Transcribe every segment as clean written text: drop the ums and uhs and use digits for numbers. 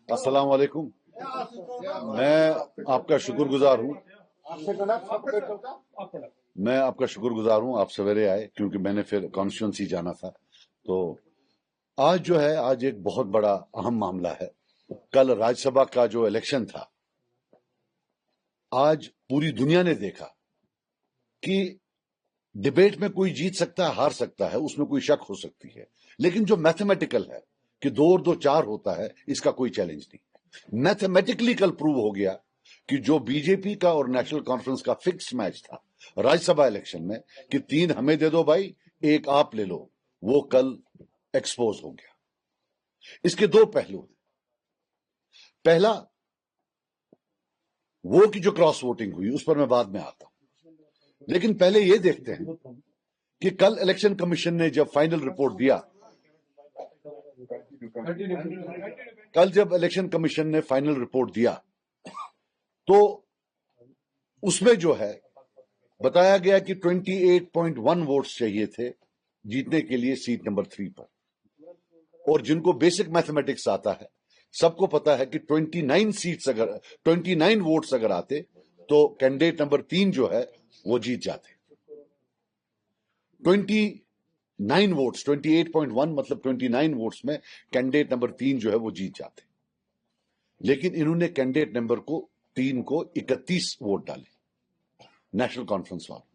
السلام علیکم. میں آپ کا شکر گزار ہوں. آپ سویرے آئے کیونکہ میں نے پھر کانسٹیچوئنسی جانا تھا. تو آج جو ہے آج ایک بہت بڑا اہم معاملہ ہے. کل راجیہ سبھا کا جو الیکشن تھا، آج پوری دنیا نے دیکھا کہ ڈیبیٹ میں کوئی جیت سکتا ہے، ہار سکتا ہے، اس میں کوئی شک ہو سکتی ہے، لیکن جو میتھمیٹیکل ہے کہ 2 اور 2 4 ہوتا ہے، اس کا کوئی چیلنج نہیں. میتھمیٹیکلی کل پروو ہو گیا کہ جو بی جے پی کا اور نیشنل کانفرنس کا فکس میچ تھا راجیہ سبھا الیکشن میں کہ 3 ہمیں دے دو بھائی، 1 آپ لے لو، وہ کل ایکسپوز ہو گیا. اس کے 2 پہلو ہیں. پہلا وہ کی جو کراس ووٹنگ ہوئی اس پر میں بعد میں آتا ہوں، لیکن پہلے یہ دیکھتے ہیں کہ کل الیکشن کمیشن نے جب فائنل رپورٹ دیا، تو اس میں جو ہے بتایا گیا کہ 28.1 ووٹس چاہیے تھے جیتنے کے لیے سیٹ نمبر 3 پر. اور جن کو بیسک میتھمیٹکس آتا ہے سب کو پتا ہے کہ 29 ووٹس اگر آتے تو کینڈیڈیٹ نمبر 3 جو ہے وہ جیت جاتے. 28.1 مطلب 29 ووٹس میں کینڈیڈیٹ نمبر 3 جو ہے وہ جیت جاتے. لیکن انہوں نے کینڈیڈیٹ نمبر 3 کو 31 ووٹ ڈالے نیشنل کانفرنس والوں.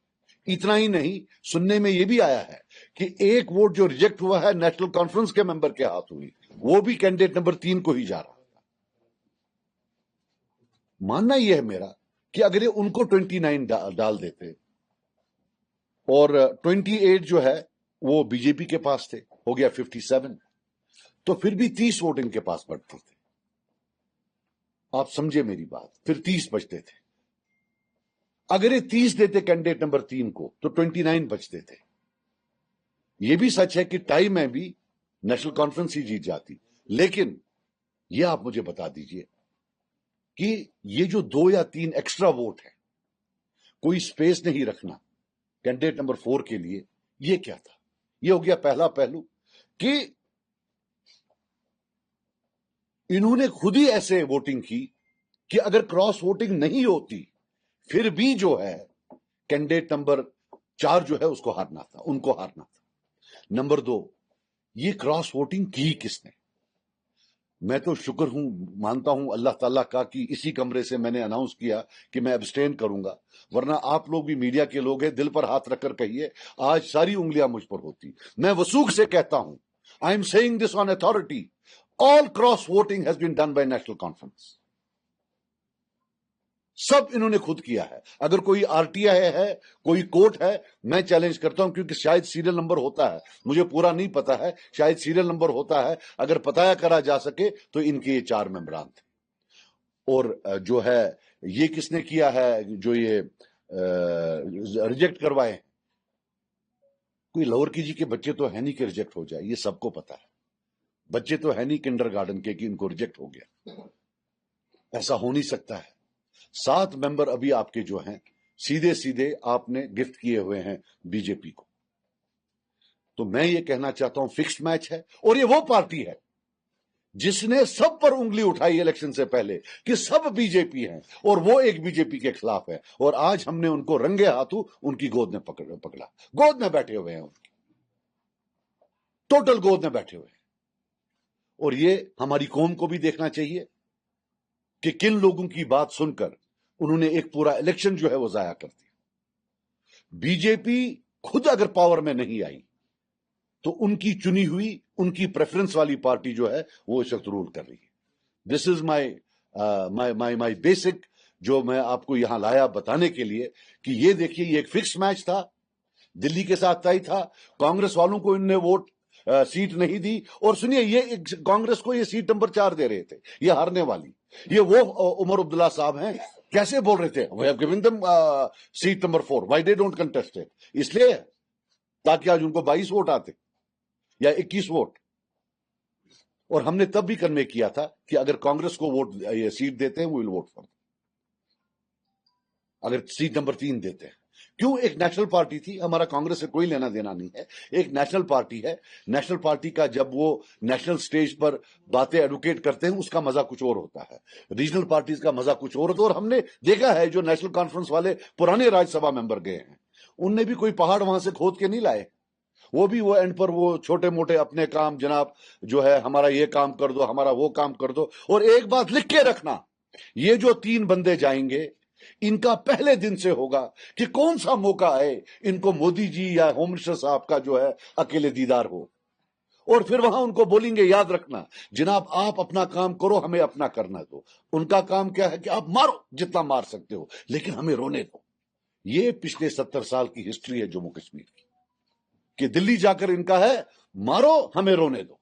اتنا ہی نہیں، سننے میں یہ بھی آیا ہے کہ 1 ووٹ جو ریجیکٹ ہوا ہے نیشنل کانفرنس کے ممبر کے ہاتھ ہوئی، وہ بھی کینڈیڈیٹ نمبر 3 کو ہی جا رہا. ماننا یہ ہے میرا کہ اگر یہ ان کو 29 ڈال دیتے اور 28 جو ہے وہ بی جے پی کے پاس تھے، ہو گیا 57، تو پھر بھی 30 ووٹ ان کے پاس بڑھتے تھے. آپ سمجھے میری بات، پھر 30 بچتے تھے. اگر یہ 30 دیتے کینڈیڈیٹ نمبر 3 کو تو 29 بچتے تھے. یہ بھی سچ ہے کہ ٹائی میں بھی نیشنل کانفرنس ہی جیت جاتی. لیکن یہ آپ مجھے بتا دیجئے کہ یہ جو 2 یا 3 ایکسٹرا ووٹ ہے، کوئی سپیس نہیں رکھنا کینڈیڈیٹ نمبر 4 کے لیے، یہ کیا تھا؟ یہ ہو گیا پہلا پہلو کہ انہوں نے خود ہی ایسے ووٹنگ کی کہ اگر کراس ووٹنگ نہیں ہوتی پھر بھی جو ہے کینڈیڈیٹ نمبر 4 جو ہے اس کو ہارنا تھا، ان کو ہارنا تھا. نمبر 2، یہ کراس ووٹنگ کی کس نے؟ میں تو شکر مانتا ہوں اللہ تعالیٰ کا کہ اسی کمرے سے میں نے اناؤنس کیا کہ میں ابسٹین کروں گا، ورنہ آپ لوگ بھی میڈیا کے لوگ ہیں، دل پر ہاتھ رکھ کر کہیے آج ساری انگلیاں مجھ پر ہوتی. میں وثوق سے کہتا ہوں، I am seeing this on authority, all cross voting has been done by National Conference. سب انہوں نے خود کیا ہے. اگر کوئی آر ٹی آئی ہے، کوئی کورٹ ہے، میں چیلنج کرتا ہوں، کیونکہ شاید سیریل نمبر ہوتا ہے، مجھے پورا نہیں پتا ہے، شاید سیریل نمبر ہوتا ہے، اگر پتہ کرا جا سکے تو ان کے یہ 4 ممبران تھے. اور جو ہے یہ کس نے کیا ہے جو یہ ریجیکٹ کروائے؟ کوئی لوور کی جی کے بچے تو ہے نہیں کہ ریجیکٹ ہو جائے، یہ سب کو پتا ہے. بچے تو ہے نہیں کنڈر گارڈن کے کہ ان کو ریجیکٹ ہو گیا، ایسا ہو نہیں سکتا ہے. 7 ممبر ابھی آپ کے جو ہیں سیدھے آپ نے گفٹ کیے ہوئے ہیں بی جے پی کو. تو میں یہ کہنا چاہتا ہوں فکسڈ میچ ہے. اور یہ وہ پارٹی ہے جس نے سب پر انگلی اٹھائی الیکشن سے پہلے کہ سب بی جے پی ہیں اور وہ ایک بی جے پی کے خلاف ہے. اور آج ہم نے ان کو رنگے ہاتھوں ان کی گود میں پکڑا، گود میں بیٹھے ہوئے ہیں، ان کی ٹوٹل گود میں بیٹھے ہوئے ہیں. اور یہ ہماری قوم کو بھی دیکھنا چاہیے کہ کن لوگوں کی بات سن کر انہوں نے ایک پورا الیکشن جو ہے وہ ضائع کر دیا. بی جے پی خود اگر پاور میں نہیں آئی تو ان کی چنی ہوئی، ان کی پریفرنس والی پارٹی جو ہے وہ اس وقت رول کر رہی ہے. دس از مائی بیسک جو میں آپ کو یہاں لایا بتانے کے لیے کہ یہ دیکھیے یہ ایک فکس میچ تھا، دلی کے ساتھ طے تھا. کانگریس والوں کو ان نے ووٹ سیٹ نہیں دی. اور سنیے، یہ کانگریس کو یہ سیٹ نمبر 4 دے رہے تھے، یہ ہارنے والی. یہ وہ عمر عبداللہ صاحب ہیں، کیسے بول رہے تھے we have given them seat number 4, why they don't contest it؟ اس لیے تاکہ آج ان کو 22 ووٹ آتے یا 21 ووٹ. اور ہم نے تب بھی کنوے کیا تھا کہ اگر کانگریس کو ووٹ یہ سیٹ دیتے ہیں وہ ول ووٹ فار. اگر سیٹ نمبر 3 دیتے ہیں. کیوں؟ ایک نیشنل پارٹی تھی, ہمارا کانگریس سے کوئی لینا دینا نہیں ہے, ایک نیشنل پارٹی ہے. نیشنل پارٹی کا جب وہ نیشنل سٹیج پر باتیں ایڈوکیٹ کرتے ہیں اس کا مزہ کچھ اور ہوتا ہے, ریجنل پارٹیز کا مزہ کچھ اور ہوتا ہے. اور ہم نے دیکھا ہے جو نیشنل کانفرنس والے پرانے راج سبھا ممبر گئے ہیں ان نے بھی کوئی پہاڑ وہاں سے کھود کے نہیں لائے, وہ بھی وہ اینڈ پر وہ چھوٹے موٹے اپنے کام, جناب جو ہے ہمارا یہ کام کر دو, ہمارا وہ کام کر دو. اور ایک بات لکھ کے رکھنا, یہ جو 3 بندے جائیں گے ان کا پہلے دن سے ہوگا کہ کون سا موقع ہے ان کو مودی جی یا ہوم منسٹر صاحب کا جو ہے اکیلے دیدار ہو, اور پھر وہاں ان کو بولیں گے یاد رکھنا جناب آپ اپنا کام کرو, ہمیں اپنا کرنا دو. ان کا کام کیا ہے کہ آپ مارو جتنا مار سکتے ہو لیکن ہمیں رونے دو. یہ پچھلے 70 سال کی ہسٹری ہے جموں کشمیر کی, کہ دلی جا کر ان کا ہے مارو ہمیں رونے دو,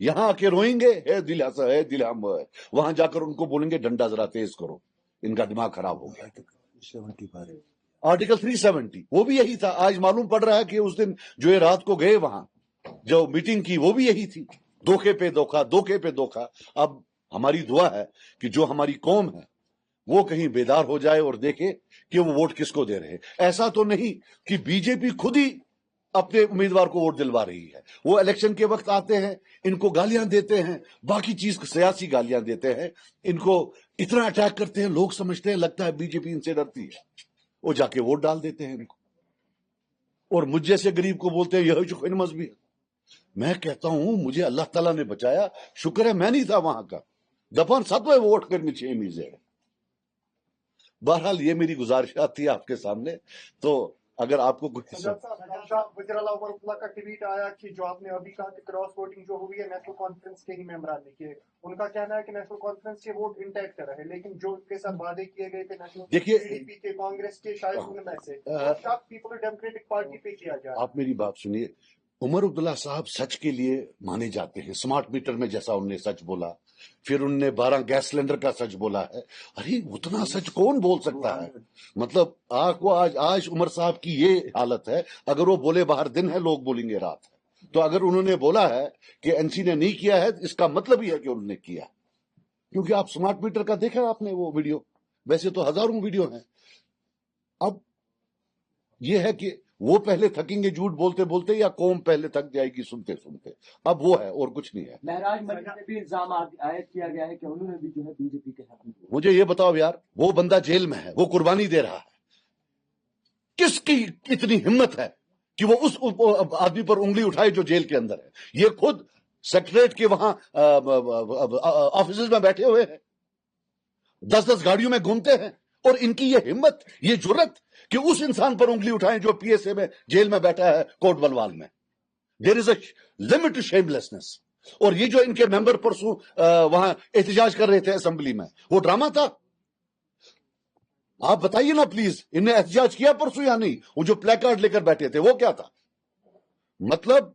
یہاں آ کے روئیں گے ہے دل ایسا ہے دل ہم ہے, وہاں جا کر ان کو بولیں گے ڈنڈا ذرا تیز کرو, ان کا دماغ خراب ہو گیا. آرٹیکل 370 وہ بھی یہی تھا. آج معلوم پڑ رہا ہے کہ اس دن جو یہ رات کو گئے وہاں جو میٹنگ کی وہ بھی یہی تھی, دھوکے پہ دھوکا, دھوکے پہ دھوکا. اب ہماری دعا ہے کہ جو ہماری قوم ہے وہ کہیں بیدار ہو جائے اور دیکھے کہ وہ ووٹ کس کو دے رہے. ایسا تو نہیں کہ بی جے پی خود ہی اپنے امیدوار کو ووٹ دلوا رہی ہے, وہ الیکشن کے وقت آتے ہیں ان کو گالیاں دیتے ہیں, باقی چیز سیاسی گالیاں دیتے ہیں, ان کو اتنا اٹیک کرتے ہیں, لوگ سمجھتے ہیں لگتا ہے بی جے پی ان سے ڈرتی ہے, وہ جا کے ووٹ ڈال دیتے ہیں ان کو, اور مجھ جیسے غریب کو بولتے ہیں یہ جو مذہبی ہے. میں کہتا ہوں مجھے اللہ تعالیٰ نے بچایا, شکر ہے میں نہیں تھا وہاں کا, دفعہ 7 ووٹ کرنے 6 میزیں. بہرحال یہ میری گزارشات تھی آپ کے سامنے, تو اگر آپ کو کچھ وزیر اعلیٰ عمر عبداللہ کا ٹویٹ آیا کہ جو آپ نے ابھی کہا کہ کراس ووٹنگ جو ہوئی ہے نیشنل کانفرنس کے ہی ممبران نے کیے, ان کا کہنا ہے کہ نیشنل کانفرنس کے ووٹ انٹیکٹ رہے, لیکن جو ان کے ساتھ وعدے کیے گئے تھے نیشنل دیکھیے پی ڈی پی کے کانگریس کے شاید ان میں سے شک پیپل ڈیموکریٹک پارٹی پہ کیا جائے. آپ میری بات سنیے, عمر عبداللہ صاحب سچ کے لیے مانے جاتے ہیں. سمارٹ میٹر میں جیسا انہوں نے سچ بولا, پھر انہوں نے 12 گیس سلنڈر کا سچ بولا ہے. ارے اتنا سچ کون بول سکتا ہے؟ مطلب آج عمر صاحب کی یہ حالت ہے, اگر وہ بولے باہر دن ہے لوگ بولیں گے رات ہے. تو اگر انہوں نے بولا ہے کہ این سی نے نہیں کیا ہے اس کا مطلب یہ ہے کہ انہوں نے کیا, کیونکہ آپ سمارٹ میٹر کا دیکھا آپ نے وہ ویڈیو, ویسے تو ہزاروں ویڈیو ہیں. اب یہ ہے کہ وہ پہلے تھکیں گے جھوٹ بولتے بولتے یا قوم پہلے تھک جائے گی سنتے سنتے, اب وہ ہے اور کچھ نہیں ہے. مہراج ملک پہ بھی الزام عائد کیا گیا ہے کہ انہوں نے بھی جو ہے بی جے پی کے حق میں. مجھے یہ بتاؤ یار, وہ بندہ جیل میں ہے, وہ قربانی دے رہا ہے, کس کی اتنی ہمت ہے کہ وہ اس آدمی پر انگلی اٹھائے جو جیل کے اندر ہے؟ یہ خود سیکریٹریٹ کے وہاں آفیسز میں بیٹھے ہوئے ہیں, 10 گاڑیوں میں گھومتے ہیں, اور ان کی یہ ہمت, یہ جرت کہ اس انسان پر انگلی اٹھائیں جو پی ایس اے میں جیل میں بیٹھا ہے کوٹ بلوال میں. دیر از اے لمٹ ٹو شیملیسنس. اور یہ جو ان کے ممبر پرسوں وہاں احتجاج کر رہے تھے اسمبلی میں, وہ ڈرامہ تھا. آپ بتائیے نا پلیز, انہیں احتجاج کیا پرسوں یا نہیں؟ وہ جو پلے کارڈ لے کر بیٹھے تھے وہ کیا تھا؟ مطلب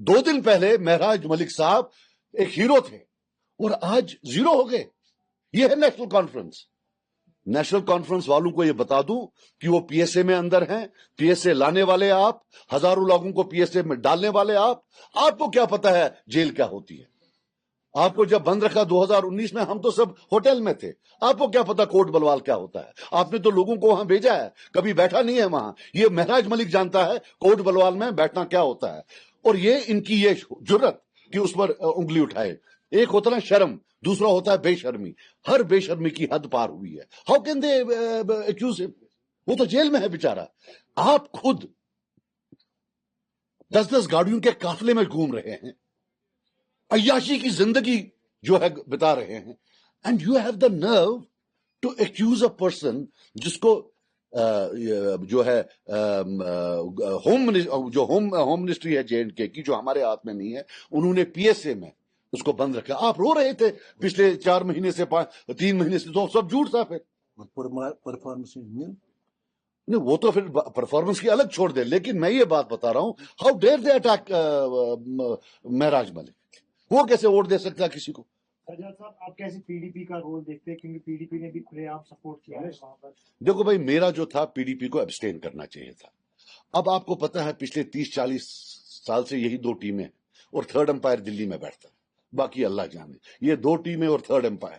2 دن پہلے مہراج ملک صاحب ایک ہیرو تھے اور آج زیرو ہو گئے. یہ ہے نیشنل کانفرنس. نیشنل کانفرنس والوں کو یہ بتا دوں کہ وہ پی ایس اے میں اندر ہیں, پی ایس اے لانے والے آپ, ہزاروں لوگوں کو پی ایس اے میں ڈالنے والے آپ کو کیا پتا ہے جیل کیا ہوتی ہے؟ آپ کو جب بند رکھا 2019 میں, ہم تو سب ہوٹل میں تھے, آپ کو کیا پتا کوٹ بلوال کیا ہوتا ہے؟ آپ نے تو لوگوں کو وہاں بھیجا ہے, کبھی بیٹھا نہیں ہے وہاں. یہ مہراج ملک جانتا ہے کوٹ بلوال میں بیٹھنا کیا ہوتا ہے, اور یہ ان کی یہ جرت کہ اس پر انگلی اٹھائے. ایک ہوتا نا شرم, دوسرا ہوتا ہے بے شرمی. ہر بے شرمی کی حد پار ہوئی ہے. ہاؤ کین دے ایکیوز ہم؟ وہ تو جیل میں ہے بیچارہ. آپ خود 10 گاڑیوں کے قافلے میں گھوم رہے ہیں, عیاشی کی زندگی جو ہے بتا رہے ہیں, and you have the nerve to accuse a person جس کو جو ہے ہوم منسٹری ہے جے اینڈ کے کی, جو ہمارے ہاتھ میں نہیں ہے, انہوں نے پی ایس اے میں اس کو بند رکھا. آپ رو رہے تھے پچھلے 4 مہینے سے 3 مہینے سے, تو سب جھوٹ تھا. پھر پرفارمنس نہیں, وہ تو پھر پرفارمنس کی الگ چھوڑ دے, لیکن میں یہ بات بتا رہا ہوں, how dare they attack Mehraj Malik. وہ کیسے ووٹ دے سکتا ہے کسی کو؟ سجاد صاحب, آپ کیسے پی ڈی پی کا رول دیکھتے ہیں, کیونکہ پی ڈی پی نے بھی کھلے عام سپورٹ کیا ہے وہاں پر؟ دیکھو بھائی, میرا جو تھا پی ڈی پی کو ایبسٹین کرنا چاہیے تھا. اب آپ کو پتا ہے پچھلے 30-40 سال سے یہی 2 ٹیمیں ہیں, اور تھرڈ امپائر دلی میں بیٹھتا ہے. باقی اللہ جانے, یہ 2 ٹیمیں اور تھرڈ امپائر,